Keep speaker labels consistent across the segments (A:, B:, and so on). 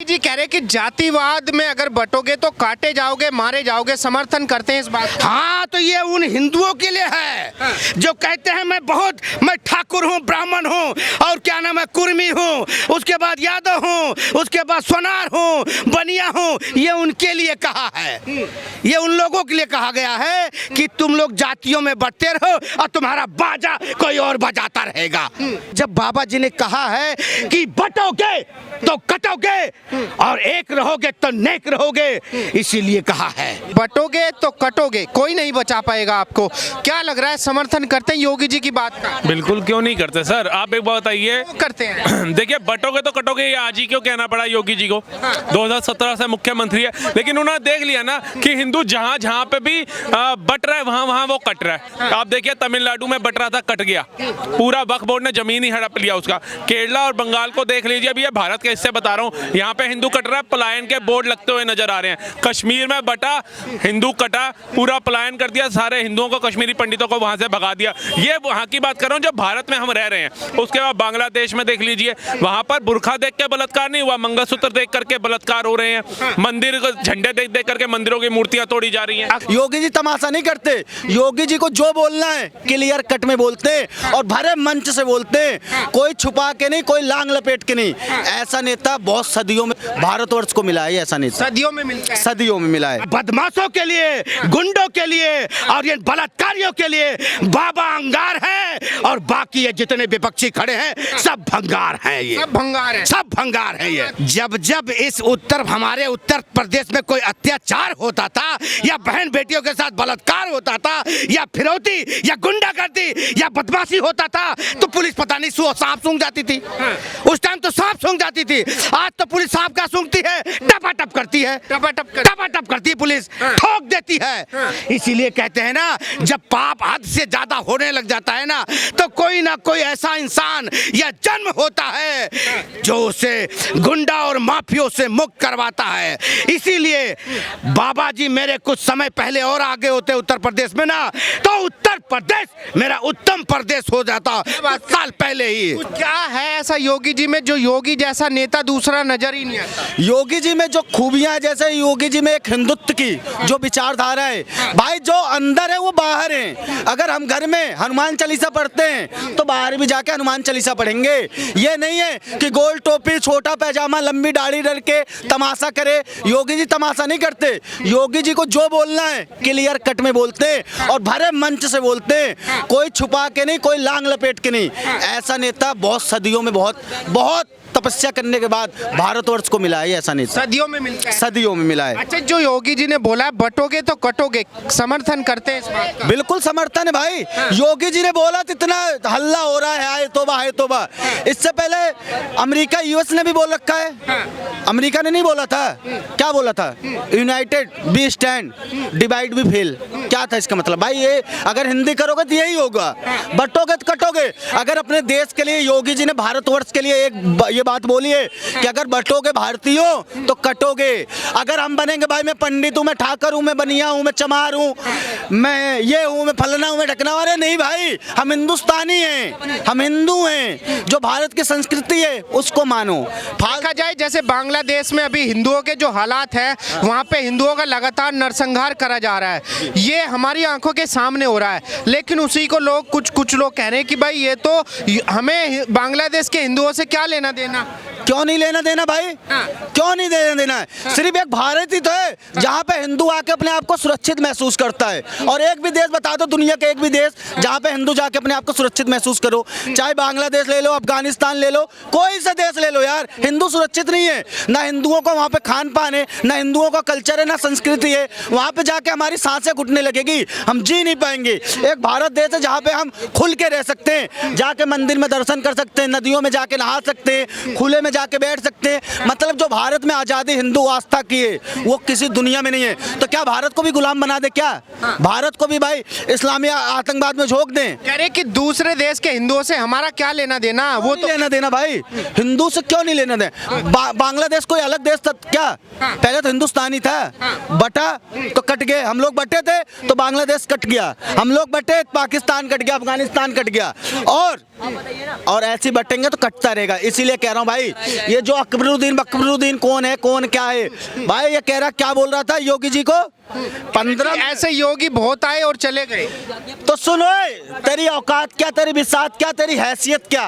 A: जी कह रहे कि जातिवाद में अगर बटोगे तो काटे जाओगे, मारे जाओगे, समर्थन करते हैं इस बात का।
B: हाँ, तो ये उन हिंदुओं के लिए है जो कहते हैं मैं ठाकुर हूँ, ब्राह्मण हूँ, और क्या नाम है, कुर्मी हूँ, उसके बाद यादव हूँ, उसके बाद सोनार हूँ, बनिया हूँ। ये उनके लिए कहा है, ये उन लोगों के लिए कहा गया है कि तुम लोग जातियों में बंटते रहो और तुम्हारा बाजा कोई और बजाता रहेगा। जब बाबा जी ने कहा है कि बटोगे तो कटोगे और एक रहोगे तो नेक रहोगे, इसीलिए कहा है।
A: बटोगे तो कटोगे, कोई नहीं बचा पाएगा आपको। क्या लग रहा है, समर्थन करते हैं योगी जी की बात का?
C: बिल्कुल, क्यों नहीं करते सर। आप एक बात बताइए।
A: करते हैं।
C: देखिए, बटोगे तो कटोगे, ये आज ही क्यों कहना पड़ा योगी जी को? 2017 से मुख्यमंत्री है, लेकिन उन्होंने देख लिया ना कि हिंदू जहां जहां पे भी बट रहा है वहां वहां वो कट रहा है। आप देखिए, तमिलनाडु में बट रहा था, कट गया, पूरा वक्फ बोर्ड ने जमीन ही हड़प लिया उसका। केरला और बंगाल को देख लीजिए, अभी ये भारत के हिस्से बता रहा हूँ, यहाँ पे हिंदू कट रहा है, पलायन के बोर्ड लगते हुए नजर आ रहे हैं। कश्मीर में बटा, हिंदू कटा, पूरा पलायन कर दिया, सारे हिंदुओं को, कश्मीरी पंडितों को वहां से भगा दिया। ये वहां की बात कर रहा हूँ जो भारत में हम रह रहे हैं। उसके बाद बांग्लादेश में देख लीजिए, वहां पर बुरखा देख के बलात्कार नहीं हुआ, मंगलसूत्र देख करके बलात्कार हो रहे हैं। मंदिर झंडे देख देख करके मंदिरों की मूर्तियां तोड़ी जा रही हैं।
B: योगी जी तमाशा नहीं करते, योगी जी को जो बोलना है क्लियर कट में बोलते हैं और भरे मंच से बोलते हैं, कोई छुपा के नहीं, कोई लांग लपेट के नहीं। ऐसा नेता बहुत सदियों में भारतवर्ष को मिला है, ऐसा नेता
A: सदियों में मिलता है,
B: सदियों में मिला है। बदमाशों के लिए, गुंडों के लिए और ये बलात्कारियों के लिए बाबा अंगार है, और बाकी ये जितने विपक्षी खड़े हैं सब भंगार हैं। ये
A: सब भंगार है,
B: सब भंगार है। ये जब जब इस हमारे उत्तर प्रदेश में कोई अत्याचार होता था या बहन बेटियों के साथ बलात्कार होता था या फिरौती या गुंडागर्दी या बदमाशी होता था, तो पुलिस पता नहीं सांप सूंघ जाती थी। उस टाइम तो सांप सूंघ जाती थी, आज तो पुलिस सांप का सूंघती है, टपाटप करती है, टपाटप करती है पुलिस, ठोक देती है। इसीलिए कहते हैं ना, जब पाप हद से ज्यादा होने लग जाता है ना, तो कोई ना कोई ऐसा इंसान या जन्म होता है जो उसे गुंडा और माफियों से मुक्त करवाता है। इसीलिए बाबा जी मेरे कुछ समय पहले और आगे होते उत्तर प्रदेश में ना, तो उत्तर प्रदेश मेरा उत्तम प्रदेश हो जाता कुछ साल पहले ही।
A: क्या है ऐसा योगी जी में जो योगी जैसा नेता दूसरा नजर ही नहीं आता?
B: योगी जी में जो खूबियां है, जैसे योगी जी में एक हिंदुत्व की जो विचारधारा है, भाई जो अंदर है वो बाहर है। अगर हम घर में हनुमान चालीसा पढ़ते हैं तो बाहर भी जाके हनुमान चालीसा पढ़ेंगे। ये नहीं है कि गोल टोपी, छोटा पैजामा, लंबी दाढ़ी रख के तमाशा करे। योगी जी तमाशा नहीं करते, योगी जी को जो बोलना है क्लियर कट में बोलते हैं और भरे मंच से बोलते हैं, कोई छुपा के नहीं, कोई लांग लपेट के नहीं। ऐसा नेता बहुत सदियों में बहुत तपस्या करने के बाद भारतवर्ष को मिला है, ऐसा नहीं
A: सदियों में मिलता है,
B: सदियों में मिला है।
A: अच्छा, जो योगी जी ने बोला बटोगे तो कटोगे, समर्थन करते हैं इस बात का?
B: बिल्कुल समर्थन है भाई। योगी जी ने बोला तो इतना हल्ला हो रहा है, हाय तौबा। इससे पहले अमेरिका, यूएस ने भी बोल रखा है। अमेरिका ने नहीं बोला था, क्या बोला था? United we stand, divide we fall. क्या था इसका मतलब? भाई ये अगर हिंदी करोगे तो यही होगा, बटोगे तो कटोगे। अगर अपने देश के लिए योगी जी ने, भारतवर्ष के लिए ये बात बोली है कि अगर बटोगे भारतीयों तो कटोगे। अगर हम बनेंगे, भाई मैं पंडित हूं, मैं ठाकर हूं, मैं बनिया हूं, मैं चमार हूं, मैं ये हूं, मैं फलना हूं, मैं ढकना वाले, नहीं भाई, हम हिंदुस्तानी हैं, हम हिंदू हैं। जो भारत की संस्कृति है उसको मानो।
A: देखा जाए जैसे बांग्लादेश में अभी हिंदुओं के जो हालात हैं, वहाँ पे हिंदुओं का लगातार नरसंहार करा जा रहा है, ये हमारी आंखों के सामने हो रहा है, लेकिन उसी को लोग कुछ लोग कह रहे हैं कि भाई ये तो हमें बांग्लादेश के हिंदुओं से क्या लेना देना।
B: क्यों नहीं लेना देना भाई? क्यों नहीं लेना देना है? सिर्फ एक भारत ही तो है जहाँ पे हिंदू आके अपने आप को सुरक्षित महसूस करता है। और एक भी देश बता दो, दुनिया के एक भी देश जहाँ पे हिंदू जाके अपने आप को सुरक्षित महसूस करो, चाहे बांग्लादेश ले लो, अफगानिस्तान ले लो, कोई सा देश ले लो यार, हिंदू सुरक्षित नहीं है। ना हिंदुओं को वहाँ पे खान पान है, ना हिंदुओं का कल्चर है, ना संस्कृति है। वहाँ पे जाके हमारी सांसें घुटने लगेगी, हम जी नहीं पाएंगे। एक भारत देश है जहाँ पे हम खुल के रह सकते हैं, जाके मंदिर में दर्शन कर सकते हैं, नदियों में जाके नहा सकते हैं, खुले में जाके बैठ सकते हैं। मतलब जो भारत में आज़ादी हिंदू आस्था की है वो किसी दुनिया में नहीं है। तो क्या भारत को भी गुलाम बना दे? क्या भारत को भी भाई इस्लामी आतंकवाद में झोंक दें?
A: कह रहे कि दूसरे देश के हिंदुओं से हमारा क्या लेना देना? वो तो
B: लेना देना भाई, हिंदू से क्यों नहीं लेना देना? बांग्लादेश कोई अलग देश था क्या? पहले तो हिंदुस्तानी था, बटा तो कट गए। हम लोग बटे थे तो बांग्लादेश कट गया, हम लोग बटे पाकिस्तान कट गया, अफगानिस्तान कट गया, और ऐसे बटेंगे तो कटता रहेगा। इसीलिए कह रहा हूँ भाई,
D: ये जो अकबरुद्दीन कौन है, कौन क्या है भाई? ये कह रहा, क्या बोल रहा था योगी जी को? 15
A: ऐसे योगी बहुत आए और चले गए।
D: तो सुनो, तेरी औकात क्या, तेरी बिसात क्या, तेरी हैसियत क्या?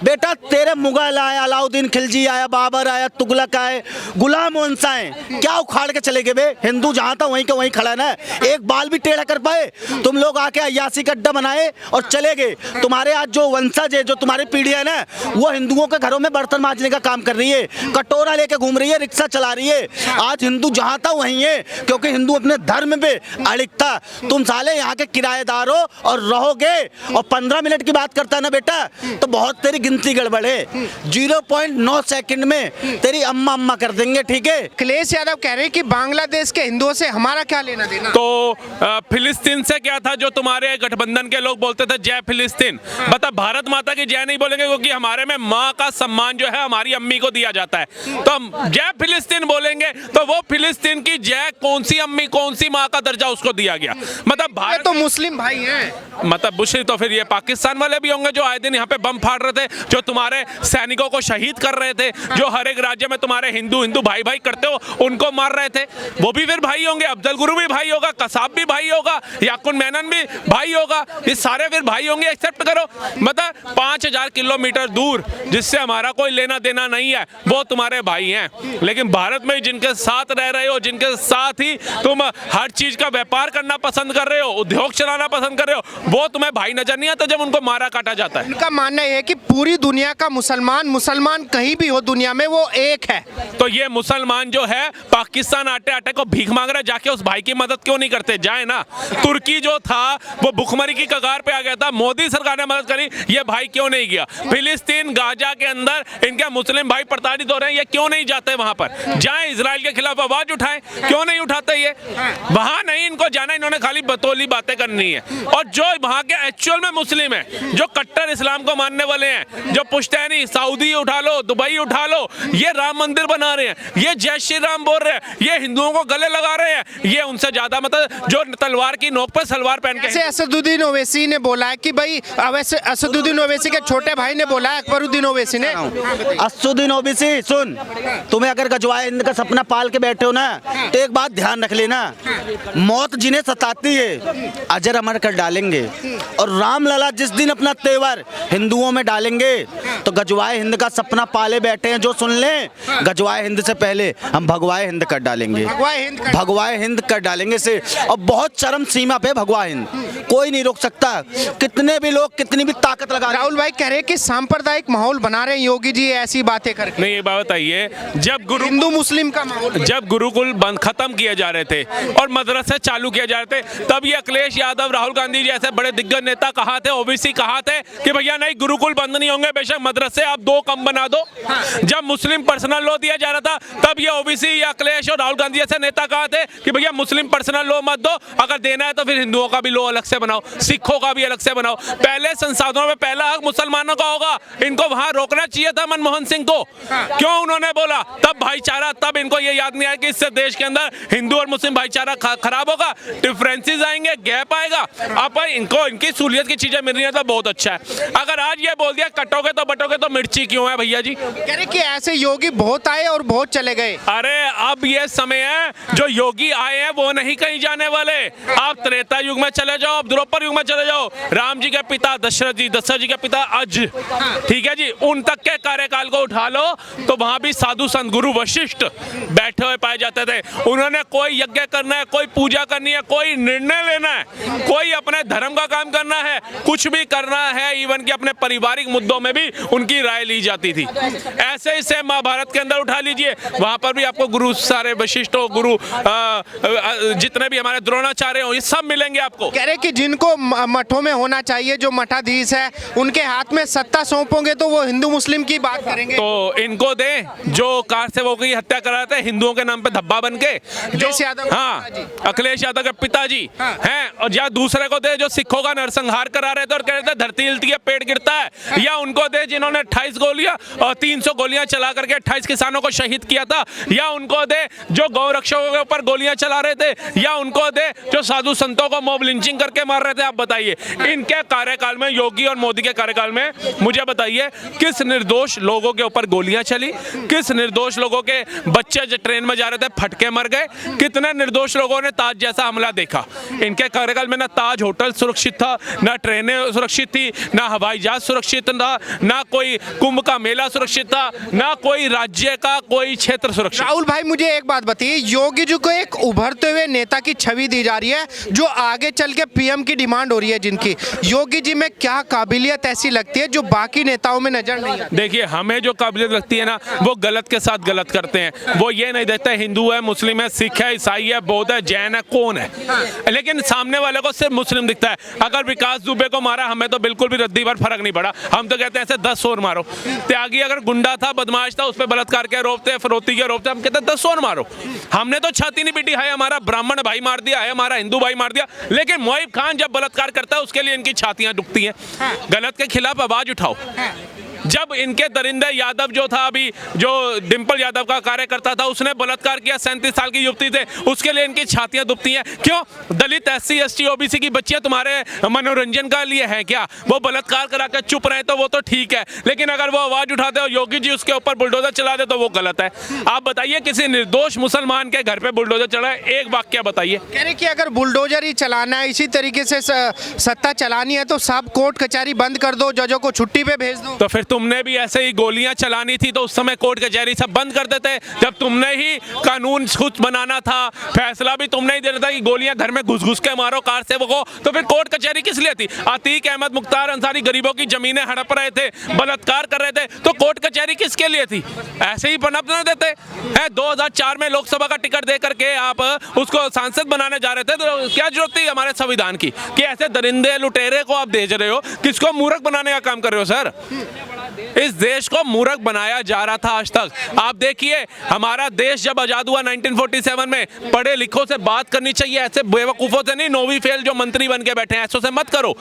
D: बेटा तेरे मुगल आए, अलाउद्दीन खिलजी आया, बाबर आया, तुगलक आए, गुलाम उनसा आए, क्या उखाड़ के चले गए बे? हिंदू जहां था वहीं का वहीं खड़ा ना, एक बाल भी टेढ़ा कर पाए? तुम लोग आके अयासी का अड्डा बनाए और चले गए। तुम्हारे आज जो वंशज है, जो तुम्हारी पीढ़ी है ना, वो हिंदुओं के घरों में बर्तन मांजने का काम कर रही है, कटोरा लेके घूम रही है, रिक्शा चला रही है। आज हिंदू जहां था वहीं है, क्योंकि हिंदू अपने धर्म पे अड़िग था। तुम साले यहाँ के किराएदार हो और रहोगे, और 15 मिनट की बात करता है ना बेटा, तो बहुत तेरी गिनती गड़बड़ है। 0.9 सेकंड में तेरी अम्मा अम्मा कर देंगे, ठीक है?
A: अखिलेश यादव कह रहे हैं कि बांग्लादेश के हिंदुओं से हमारा क्या लेना देना।
C: तो फिलिस्तीन से क्या था जो तुम्हारे गठबंधन के लोग बोलते थे जय फिलिस्तीन, बता भारत माता की जय नहीं बोलेंगे, क्योंकि हमारे में माँ का सम्मान जो है हमारी अम्मी को दिया जाता है। तो हम जय फिलिस्तीन बोलेंगे तो वो फिलिस्तीन की जय कौन सी अम्मी, कौन सी माँ का दर्जा उसको दिया गया? मतलब भारत
A: तो मुस्लिम भाई हैं,
C: मतलब बुशरी, तो फिर ये पाकिस्तान वाले भी होंगे जो आए दिन यहाँ पे बम फाड़ रहे थे, जो तुम्हारे सैनिकों को शहीद कर रहे थे, जो हर एक राज्य में तुम्हारे हिंदू भाई भाई करते हो उनको मार रहे थे, वो भी फिर भाई होंगे। अफजल गुरु भी भाई होगा, कसाब भी भाई होगा, याकुन मेनन भी भाई होगा, ये सारे फिर भाई होंगे। एक्सेप्ट करो, मतलब 5000 किलोमीटर दूर जिससे हमारा कोई लेना देना नहीं है, वो तुम्हारे भाई हैं। लेकिन भारत में जिनके साथ रह रहे हो, जिनके साथ ही तुम हर चीज का व्यापार करना पसंद कर रहे हो, उद्योग चलाना पसंद कर रहे हो, वो तुम्हें भाई नजर नहीं आता जब उनको मारा काटा जाता है।
A: उनका मानना यह है कि पूरी दुनिया का मुसलमान कहीं भी हो दुनिया में वो एक है।
C: तो ये मुसलमान जो है पाकिस्तान आटे आटे को भीख मांग रहा है, जाके उस भाई की मदद क्यों नहीं करते? जाए ना। तुर्की जो था वो भुखमरी की कगार पे आ गया था, मोदी सरकार ने मदद करी, ये भाई क्यों नहीं गया? फिलिस्तीन गाजा के अंदर इनके मुस्लिम भाई प्रताड़ित हो रहे हैं, ये क्यों नहीं जाते वहां पर? जाए इजराइल के खिलाफ आवाज उठाएं, क्यों नहीं उठाते? ये वहां नहीं इनको जाना, इन्होंने खाली बतौली बातें करनी है। और जो वहां के एक्चुअल में मुस्लिम है, जो कट्टर इस्लाम को मानने वाले हैं, जो पुश्तैनी, सऊदी उठा लो, दुबई उठा लो, ये राम मंदिर बना रहे हैं, ये जय श्री राम बोल रहे हैं, ये हिंदुओं को गले लगा रहे हैं, ये उनसे ज्यादा मतलब जो तलवार की नोक पर सलवार पहन के।
A: जैसे असदुद्दीन ओवैसी ने बोला है कि भाई, वैसे असदुद्दीन ओवैसी के छोटे भाई ने बोला है, अकबरुद्दीन ओवैसी ने।
D: असदुद्दीन ओवैसी सुन, तुम्हें अगर गजवाए हिंद का सपना पाल के बैठे हो ना, तो एक बात ध्यान रख लेना, मौत जिन्हें सताती है अजर अमर कर डालेंगे। और रामलला जिस दिन अपना तेवर हिंदुओं में डालेंगे, तो गजवाए हिंद का सपना पाले बैठे हैं जो सुन लें, गजवाए हिंद से पहले हम भगवाए हिंद कर डालेंगे, भगवाए हिंद कर डालेंगे से। और बहुत चरम सीमा पे भगवा हिंद, कोई नहीं रोक सकता, कितने भी लोग कितनी भी ताकत लगा।
A: राहुल भाई कह रहे हैं कि सांप्रदायिक माहौल बना रहे हैं योगी जी ऐसी बातें करके।
C: नहीं, ये बात बताइए, जब गुरु
A: हिंदू मुस्लिम का माहौल,
C: जब गुरुकुल बंद खत्म किए जा रहे थे और मदरसे चालू किए जा रहे थे, तब ये अखिलेश यादव, राहुल गांधी जैसे बड़े दिग्गज नेता कहा थे, ओबीसी कहा थे कि भैया नहीं, गुरुकुल बंद नहीं होंगे, बेशक मदरसे आप 2 कम बना दो। जब मुस्लिम पर्सनल लॉ दिया जा रहा था, तब ये ओबीसी या अखिलेश और राहुल गांधी जैसे नेता कहा थे कि भैया मुस्लिम पर्सनल लॉ मत दो, अगर देना है तो फिर हिंदुओं का भी लॉ अलग से बनाओ, सिखों का भी अलग से बनाओ। पहले संसाधनों में पहला हक मुसलमानों का होगा, इनको वहां रोकना चाहिए था मनमोहन सिंह को। क्यों उन्होंने बोला? तब भाईचारा, तब इनको ये याद नहीं आया कि इससे देश के अंदर हिंदू और मुस्लिम भाईचारा खराब होगा, डिफरेंसेस आएंगे, गैप आएगा। अब इनको इनकी सहूलियत की चीजें मिल रही है तो बहुत अच्छा है। अगर आज ये बोल दिया कटोगे तो बटोगे तो मिर्ची क्यों है भैया जी?
A: कह रहे कि ऐसे योगी बहुत आए और बहुत चले गए।
C: अरे अब ये समय है, जो योगी आए हैं वो नहीं कहीं जाने वाले। आप त्रेता युग में चले जाओ, आप द्रौपद युग में चले जाओ, राम जी के पिता दशरथ जी के पिता अज, ठीक है जी, उन तक के कार्यकाल को उठा लो तो वहां भी साधु संत गुरु वशिष्ठ बैठे हुए पाए जाते थे। उन्होंने कोई यज्ञ करना है, कोई पूजा करनी है, कोई निर्णय लेना है, कोई अपने धर्म का काम करना है, कुछ भी करना है, इवन कि अपने पारिवारिक मुद्दों में भी उनकी राय ली जाती थी। ऐसे ही से महाभारत के अंदर उठा लीजिए, वहां पर भी आपको गुरु सारे वशिष्ठ हो, गुरु जितने भी हमारे द्रोणाचार्य हो, ये सब मिलेंगे आपको।
A: कह रहे कि जिनको मठों में होना चाहिए, जो मठाधीश है, उनके हाथ में सत्ता सौंपोगे तो वो हिंदू मुस्लिम की बात करेंगे।
C: तो इनको दे जो कार सेवकों की हत्या कराते हैं हिंदुओं के नाम पे धब्बा बन के, जो हाँ अखिलेश यादव के पिताजी हैं, और या दूसरे को दे जो सिखों का नरसंहार करा रहे थे और कह रहे थे धरती हिलती है पेट गिरता है, या उनको दे जिन्होंने 28 गोलियां और 300 गोलियां चला करके 28 किसानों को शहीद किया था, या उनको दे जो गौ रक्षकों के ऊपर गोलियां चला रहे थे, या उनको दे जो साधु संतों को मॉब लिंचिंग करके के मार रहे थे? आप बताइए। इनके कार्यकाल में, योगी और मोदी के कार्यकाल में, मुझे बताइए किस निर्दोष लोगों के ऊपर गोलियां चली, किस निर्दोष लोगों के बच्चे जो ट्रेन में जा रहे थे फटके मर गए, कितने निर्दोष लोगों ने ताज जैसा हमला देखा? इनके कार्यकाल में ना ताज होटल सुरक्षित था, ना ट्रेनें सुरक्षित थी, ना हवाई जहाज सुरक्षित था, ना कोई कुंभ का मेला सुरक्षित था, ना कोई राज्य का कोई क्षेत्र सुरक्षित।
A: राहुल भाई मुझे एक बात बताइए, योगी जी को एक उभरते हुए नेता की छवि दी जा रही है जो आगे चल के पीएम की डिमांड हो रही है जिनकी, योगी जी में क्या काबिलियत ऐसी लगती है जो बाकी नेताओं में नजर नहीं आती?
C: देखिए, हमें जो काबिलियत लगती है ना, वो गलत के साथ गलत करते हैं। वो ये नहीं देखते हिंदू है, मुस्लिम है, सिख है, ईसाई है, बौद्ध है, जैन है, कौन है, लेकिन सामने वाले को सिर्फ मुस्लिम दिखता है। अगर विकास दुबे को मारा, हमें तो बिल्कुल भी रद्दी भर फर्क नहीं पड़ा। हम तो कहते हैं ऐसे 10 और मारो। त्यागी अगर गुंडा था, बदमाश था, उस पर बलात्कार के आरोप थे, फिरौती के आरोप थे, हम कहते हैं 10 और मारो। हमने तो छाती नहीं पीटी है, हमारा ब्राह्मण भाई मार दिया है, हमारा हिंदू भाई मार दिया, लेकिन मोहिब खान जब बलात्कार करता है उसके लिए इनकी छातियां दुखती हैं। गलत के खिलाफ आवाज उठाओ। जब इनके दरिंदे यादव जो था, अभी जो डिंपल यादव का कार्यकर्ता था, उसने बलात्कार किया, 37 साल की युवती थे, उसके लिए इनकी छातियां दुखती हैं। क्यों? दलित, SC ST OBC की बच्चियां तुम्हारे मनोरंजन का लिए हैं क्या? वो बलात्कार करा के चुप रहे तो वो तो ठीक है, लेकिन अगर वो आवाज उठाते और योगी जी उसके ऊपर बुलडोजर चला दे तो वो गलत है। आप बताइए, किसी निर्दोष मुसलमान के घर पे बुलडोजर चला है? एक वाक्य बताइए।
A: कह रहे कि अगर बुलडोजर ही चलाना है, इसी तरीके से सत्ता चलानी है तो सब कोर्ट कचहरी बंद कर दो, जजों को छुट्टी पे भेज दो।
C: तो फिर तुमने भी ऐसे ही गोलियां चलानी थी तो उस समय कोर्ट कचहरी सब बंद कर देते। जब तुमने ही कानून खुद बनाना था, फैसला भी तुमने ही देना था कि गोलियां घर में घुस घुस के मारो कार सेवकों, तो फिर कोर्ट कचहरी किस लिए थी? अतीक अहमद मुख्तार अंसारी गरीबों की जमीनें हड़प रहे थे, बलात्कार कर रहे थे, तो कोर्ट कचहरी किसके लिए थी? ऐसे ही पनप न देते हैं। 2004 में लोकसभा का टिकट दे करके आप उसको सांसद बनाने जा रहे थे, तो क्या जरूरत थी हमारे संविधान की कि ऐसे दरिंदे लुटेरे को आप भेज रहे हो? किसको मूर्ख बनाने का काम कर रहे हो सर? इस देश को मूर्ख बनाया जा रहा था आज तक। आप देखिए, हमारा देश जब आजाद हुआ 1947 में, पढ़े लिखों से बात करनी चाहिए, ऐसे बेवकूफों से नहीं, नौवीं फेल जो मंत्री बन के बैठे हैं ऐसों से मत करो।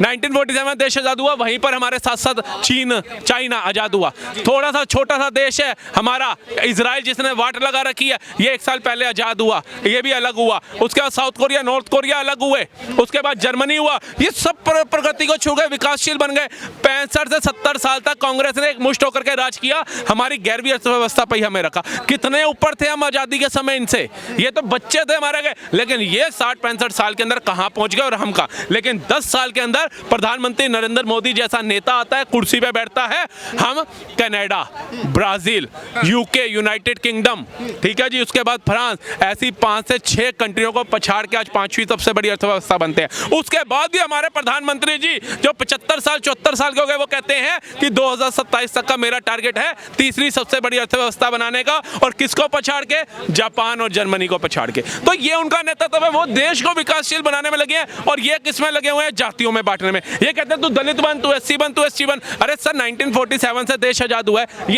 C: 1947 देश आजाद हुआ, वहीं पर हमारे साथ साथ चीन, चाइना आजाद हुआ। थोड़ा सा छोटा सा देश है हमारा इजराइल, जिसने वाट लगा रखी है, ये 1 साल पहले आजाद हुआ, ये भी अलग हुआ। उसके बाद साउथ कोरिया, नॉर्थ कोरिया अलग हुए, उसके बाद जर्मनी हुआ। ये सब प्रगति को छू गए, विकासशील बन गए। 65 से 70 साल तक कांग्रेस ने एक मुश्त होकर के राज किया, हमारी 11वीं अर्थव्यवस्था पे ही हमें रखा। कितने ऊपर थे हम आजादी के समय इनसे? ये तो बच्चे थे हमारे गए, लेकिन ये 60-65 साल के अंदर कहां पहुंच गए और हम कहां? लेकिन 10 साल के अंदर प्रधानमंत्री नरेंद्र मोदी जैसा नेता आता है, कुर्सी पे बैठता है, हम Canada, Brazil, UK, United kingdom, ठीक है जी, उसके बाद फ्रांस, ऐसी 5 से 6 कंट्रियों को पछाड़ के आज 5वीं सबसे बड़ी अर्थव्यवस्था बनते हैं। उसके बाद भी हमारे प्रधानमंत्री जी जो 75 साल 74 साल के हो गए, वो कहते हैं कि 2027 तक का मेरा टारगेट है 3री सबसे बड़ी अर्थव्यवस्था बनाने का, और किसको पछाड़ के? जापान और जर्मनी को पछाड़ के। तो ये उनका नेतृत्व है, वो देश को विकासशील बनाने में लगे हैं, और ये किसमें लगे हुए हैं? जातियों में बांटने में। ये कहते हैं तू दलित बन, तू SC बन, तू ST बन। अरे सर, 1947 से देश आजाद हुआ है।